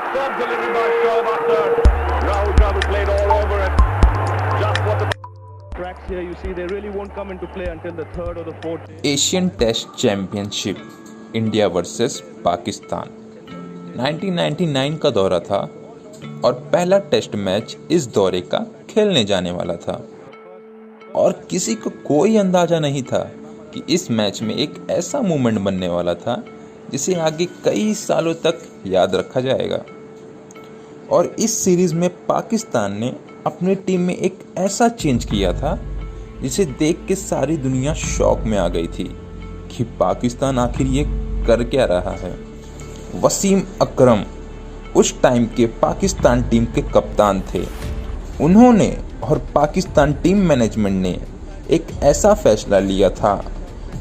Superb delivery by Shoaib Akhtar. Rahul Dravid played all over it. Just what the cracks here, you see, they really won't come into play until the third or the fourth. Asian Test Championship India versus Pakistan 1999 का दौरा था और पहला test match इस दौरे का खेलने जाने वाला था और किसी को कोई अंदाजा नहीं था कि इस मैच में एक ऐसा मोमेंट बनने वाला था जिसे आगे कई सालों तक याद रखा जाएगा। और इस सीरीज में पाकिस्तान ने अपनी टीम में एक ऐसा चेंज किया था जिसे देख के सारी दुनिया शॉक में आ गई थी कि पाकिस्तान आखिर ये कर क्या रहा है। वसीम अकरम उस टाइम के पाकिस्तान टीम के कप्तान थे। उन्होंने और पाकिस्तान टीम मैनेजमेंट ने एक ऐसा फैसला लिया था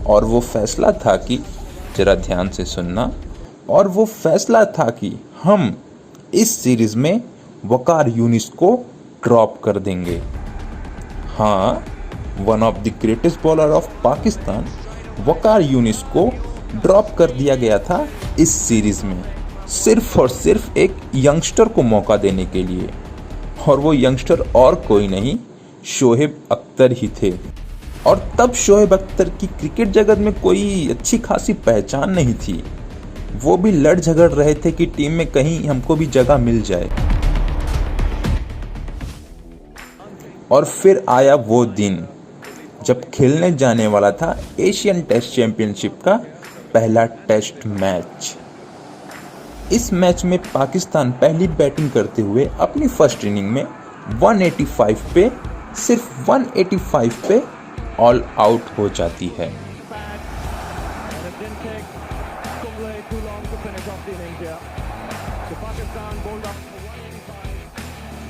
और वो फैसला था कि जरा ध्यान से सुनना, और वो फैसला था कि हम इस सीरीज में वकार यूनिस को ड्रॉप कर देंगे। हाँ, one of the greatest bowler of Pakistan Waqar Younis को ड्रॉप कर दिया गया था इस सीरीज में, सिर्फ और सिर्फ एक यंगस्टर को मौका देने के लिए। और वो यंगस्टर और कोई नहीं, शोएब अख्तर ही थे। और तब शोएब अख्तर की क्रिकेट जगत में कोई अच्छी खासी पहचान नहीं थी। वो भी लड़ झगड़ रहे थे कि टीम में कहीं हमको भी जगह मिल जाए। और फिर आया वो दिन जब खेलने जाने वाला था एशियन टेस्ट चैंपियनशिप का पहला टेस्ट मैच। इस मैच में पाकिस्तान पहली बैटिंग करते हुए अपनी फर्स्ट इनिंग में 185 पे, सिर्फ 185 पे ऑल आउट हो जाती है।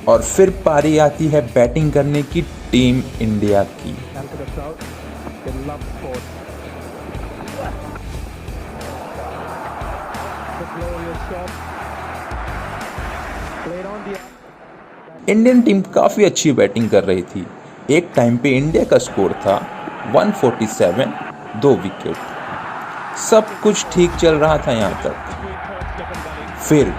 और फिर पारी आती है बैटिंग करने की टीम इंडिया की। इंडियन टीम काफी अच्छी बैटिंग कर रही थी। एक टाइम पे इंडिया का स्कोर था 147, 2 विकेट। सब कुछ ठीक चल रहा था यहाँ तक। फिर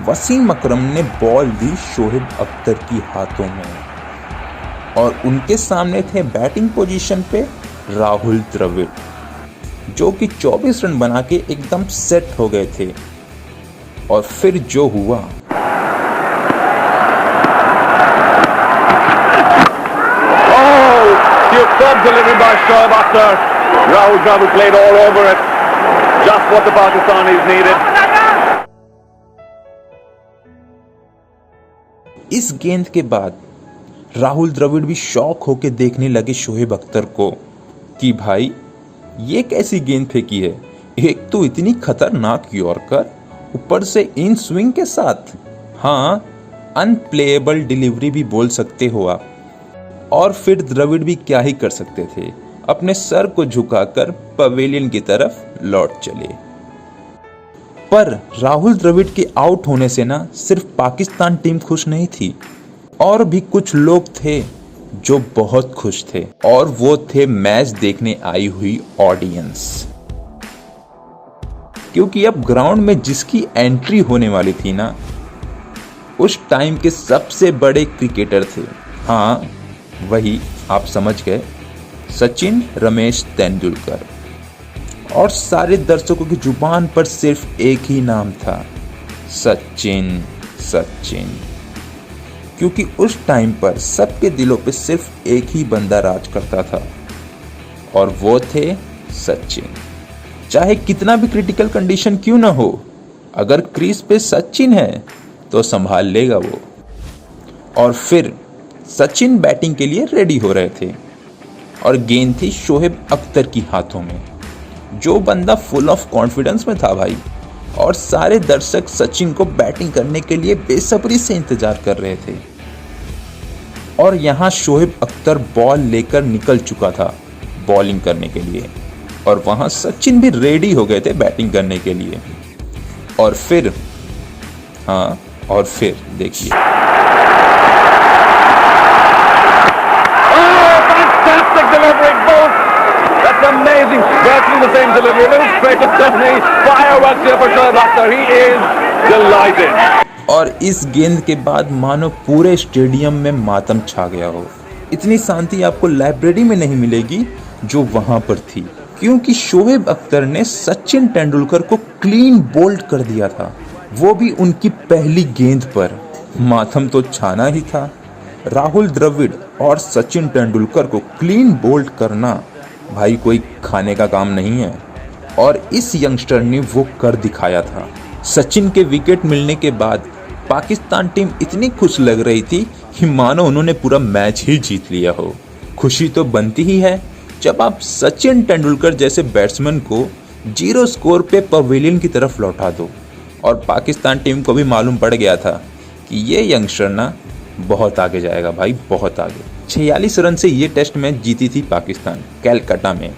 वसीम अकरम ने बॉल दी शोएब अख्तर की हाथों में और उनके सामने थे बैटिंग पोजीशन पे राहुल द्रविड़, जो कि 24 रन बना के एकदम सेट हो गए थे। और फिर जो हुआ, superb delivery by Shoaib Akhtar. Rahul Dravid played all over it. Just what the Pakistanis needed. इस गेंद के बाद राहुल द्रविड़ भी शॉक होके देखने लगे शोएब अख्तर को कि भाई ये कैसी गेंद फेंकी है। एक तो इतनी खतरनाक यॉर्कर, ऊपर से इन स्विंग के साथ। हाँ, अनप्लेएबल डिलीवरी भी बोल सकते हो आप। और फिर द्रविड़ भी क्या ही कर सकते थे, अपने सर को झुकाकर पवेलियन की तरफ लौट चले। पर राहुल द्रविड़ के आउट होने से ना सिर्फ पाकिस्तान टीम खुश नहीं थी, और भी कुछ लोग थे जो बहुत खुश थे, और वो थे मैच देखने आई हुई ऑडियंस। क्योंकि अब ग्राउंड में जिसकी एंट्री होने वाली थी ना, उस टाइम के सबसे बड़े क्रिकेटर थे। हाँ, वही आप समझ गए, सचिन रमेश तेंदुलकर। और सारे दर्शकों की जुबान पर सिर्फ एक ही नाम था, सचिन सचिन। क्योंकि उस टाइम पर सबके दिलों पे सिर्फ एक ही बंदा राज करता था, और वो थे सचिन। चाहे कितना भी क्रिटिकल कंडीशन क्यों ना हो, अगर क्रीज पे सचिन है तो संभाल लेगा वो। और फिर सचिन बैटिंग के लिए रेडी हो रहे थे और गेंद थी शोएब अख्तर की हाथों में, जो बंदा फुल ऑफ कॉन्फिडेंस में था भाई। और सारे दर्शक सचिन को बैटिंग करने के लिए बेसब्री से इंतजार कर रहे थे। और यहाँ शोएब अख्तर बॉल लेकर निकल चुका था बॉलिंग करने के लिए, और वहाँ सचिन भी रेडी हो गए थे बैटिंग करने के लिए। और फिर देखिए, Delivering both. That's amazing. Virtually the same delivery. A little straight to Stephanie. Fireworks here for Shoaib Akhtar. He is delighted. और इस गेंद के बाद मानो पूरे स्टेडियम में मातम छा गया हो। इतनी शांति आपको लाइब्रेरी में नहीं मिलेगी जो वहां पर थी, क्योंकि शोएब अख्तर ने सचिन तेंदुलकर को क्लीन बोल्ड कर दिया था, वो भी उनकी पहली गेंद पर। मातम तो छाना ही था। राहुल द्रविड़ और सचिन तेंदुलकर को क्लीन बोल्ड करना भाई कोई खाने का काम नहीं है, और इस यंगस्टर ने वो कर दिखाया था। सचिन के विकेट मिलने के बाद पाकिस्तान टीम इतनी खुश लग रही थी कि मानो उन्होंने पूरा मैच ही जीत लिया हो। खुशी तो बनती ही है जब आप सचिन तेंदुलकर जैसे बैट्समैन को 0 स्कोर पे पवेलियन की तरफ लौटा दो, और पाकिस्तान टीम को भी मालूम पड़ गया था कि ये यंगस्टर ना बहुत आगे जाएगा भाई, बहुत आगे। 46 रन से ये टेस्ट मैच जीती थी पाकिस्तान कैलकाटा में।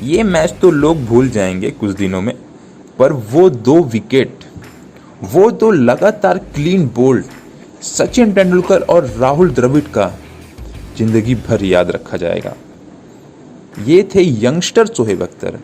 ये मैच तो लोग भूल जाएंगे कुछ दिनों में, पर वो 2 विकेट, वो 2 लगातार क्लीन बोल्ड सचिन तेंदुलकर और राहुल द्रविड़ का जिंदगी भर याद रखा जाएगा। ये थे यंगस्टर शोएब अख्तर।